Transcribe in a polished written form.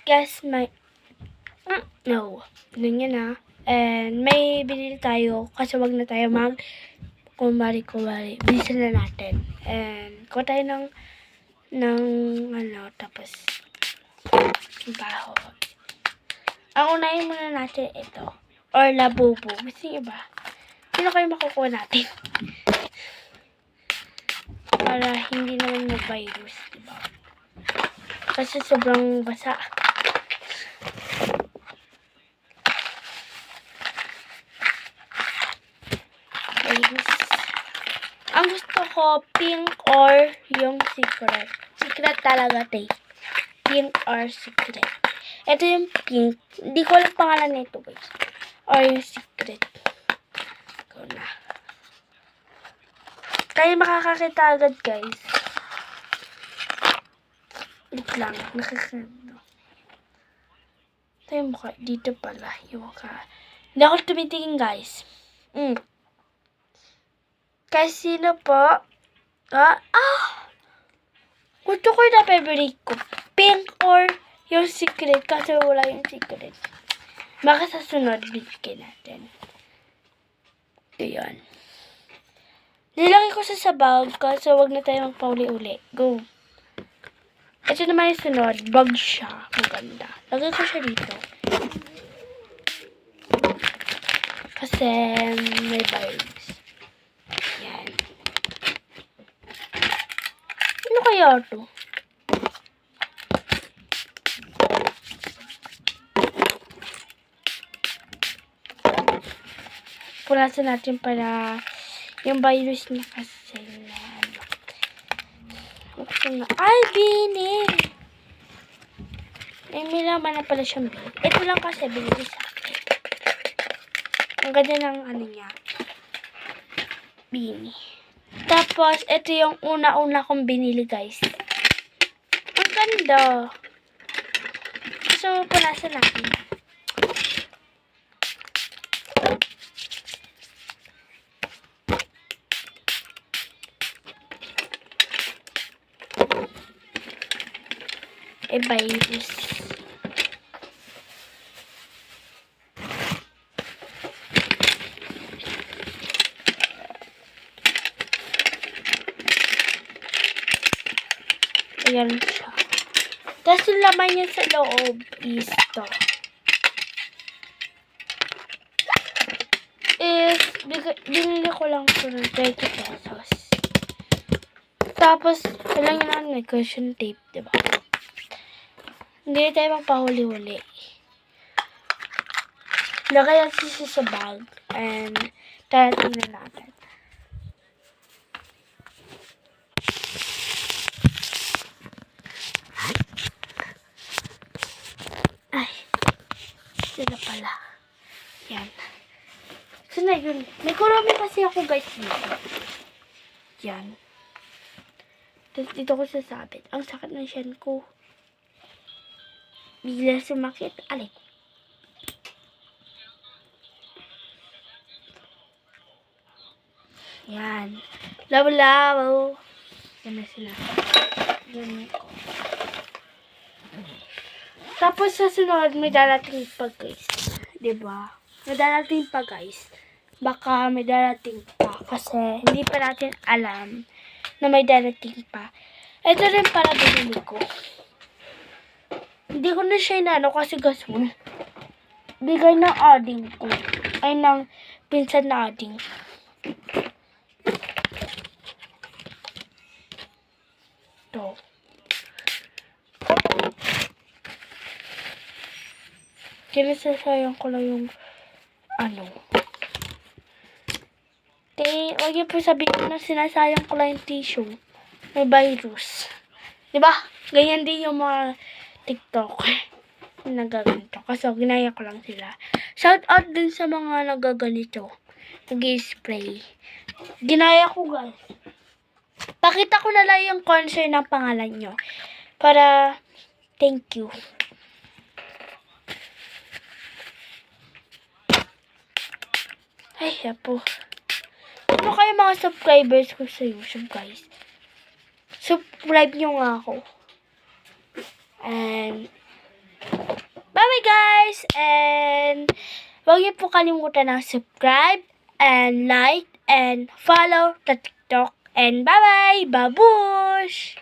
guys, no. Ganyan na. And may binili tayo kasi wag na tayo kumari. Bilisan na natin. And kuha tayo ng tapos baho. Ang unahin muna natin ito. Or labubo. Gusto niyo ba? Sino kayo makukuha natin? Para hindi naman mag-virus, diba? Kasi sobrang basa. Ang gusto ko, pink or yung secret. Secret talaga, pink or secret. Ito yung pink. Hindi ko alam pangalan nito, guys. Or yung secret. Ikaw na. Kayo makakakita agad, guys. Wait lang. Nakakano. Ito yung mukha. Dito pala yung mukha. Hindi ako tumitingin, guys. Kasi sino po? Gusto ko na favorite ko. Pink or yung secret. Kasi wala yung secret. Baka sa sunod, bigyan natin. Ayan. Nilagay ko sa bag kasi wag na tayo magpauli-uli. Go. Ito naman yung sunod. Bag siya. Maganda. Lagay ko siya dito. Kasi may virus. Yan. Ano kaya ito? Pulasan natin para yung virus niya kasi na ay, Bini! May laman na pala siyang Bini. Ito lang kasi binili sa akin. Ang ganda ng niya. Bini. Tapos, ito yung una-una kong binili, guys. Ang ganda. So, punasan natin. Virus. Ayan siya. Tapos yung laman niya sa loob is to. Binili ko lang ito ng 30 pesos. Tapos, kailangan na may cushion tape, diba? Hindi tayo magpahuli-huli. Lagay natin siya sa bag. And, tarating na natin. Ay. Sila pala. Yan. So na yun. May kurami kasi ako, guys. Yan. Tapos dito ko sasabit. Ang sakit ng syan ko. Bigla sumakit. Alay. Yan. Labo-labo. Yan na sila. Yan ko. Tapos sa sunod, may darating pa, guys. Diba? May darating pa, guys. Baka may darating pa. Kasi hindi pa natin alam na may darating pa. Ito rin para binili ko. Hindi ko na siya inano kasi gasol. Bigay ng ading ko. Ay, ng pinsan na ading. Ito. Kinasasayang ko lang yung Huwag niyo po sabihin na sinasayang ko lang yung tissue. May virus. Diba? Ganyan din yung mga TikTok nagaganito. Kasi ginaya ko lang sila. Shout out din sa mga nagaganito. Nag-spray. Ginaya ko, guys. Pakita ko na lang yung concern ng pangalan nyo. Para, thank you. Ay, po. Ano kayo mga subscribers ko sa YouTube, guys? Subscribe nyo nga ako. And, Bye-bye guys! And huwag niyo po kalimutan ng subscribe and like and follow the TikTok. And bye-bye! Babush!